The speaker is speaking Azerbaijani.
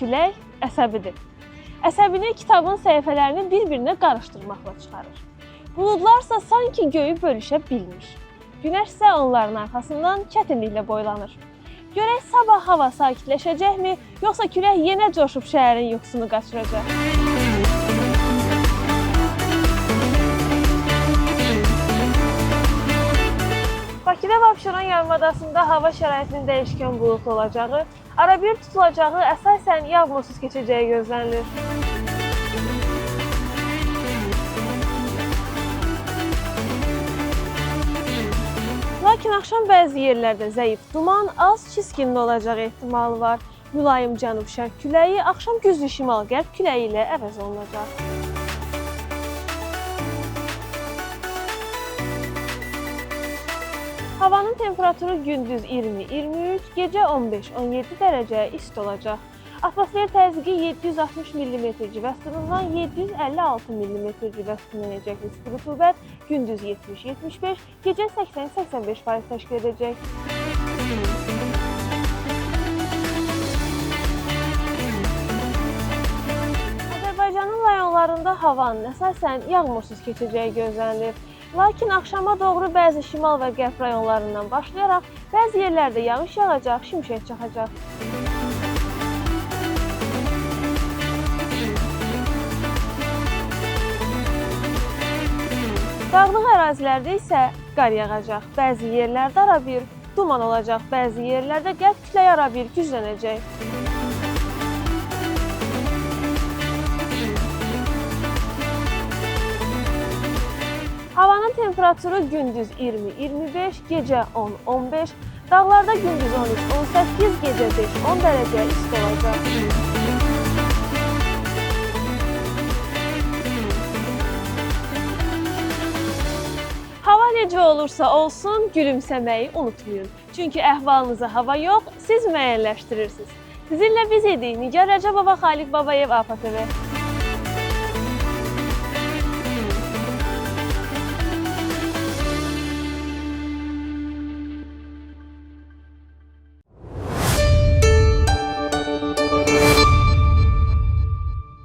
külək əsəbidir. Əsəbini kitabın səhifələrini bir-birinə qarışdırmaqla çıxarır. Buludlarsa sanki göyü bölüşə bilmir. Günəş isə onların arxasından çətinliklə boylanır. Görək sabah hava sakitləşəcəkmi, yoxsa külək yenə coşub şəhərin yuxusunu qaçıracaq? Bakıda və Abşeron yarımadasında hava şəraitinin dəyişkən buludlu olacağı, arabir tutulacağı, əsasən yağmursuz keçəcəyi gözlənilir. Lakin axşam bəzi yerlərdə zəif duman, az çiskinli olacağı ehtimalı var. Mülayim cənub-şərq küləyi axşam güclü şimal-qərb küləyi ilə əvəz olunacaq. Havanın temperaturu gündüz 20-23, gecə 15-17 dərəcə isti olacaq. Atmosfer təzyiqi 760 mm civə sütunundan 756 mm civə sütununa enəcək nisbi rütubət gündüz 70-75, gecə 80-85% təşkil edəcək. Azərbaycanın rayonlarında havanın əsasən yağmursuz keçəcəyi gözlənilir. Lakin axşama doğru bəzi şimal və qərb rayonlarından başlayaraq bəzi yerlərdə yağış yağacaq, şimşək çaxacaq. Dağlıq ərazilərdə isə qar yağacaq. Bəzi yerlərdə arabir duman olacaq, bəzi yerlərdə qərb küləyi arabir güclənəcək. Havanın temperaturu gündüz 20-25, gecə 10-15, dağlarda gündüz 13-18, gecə 5-10 dərəcə isti olacaq. Hava necə olursa olsun, gülümsəməyi unutmayın. Çünki əhvalınızı hava yox, siz müəyyənləşdirirsiniz. Sizinlə biz idik Nigar Rəcəbova, Xaliq Babayev, APTV.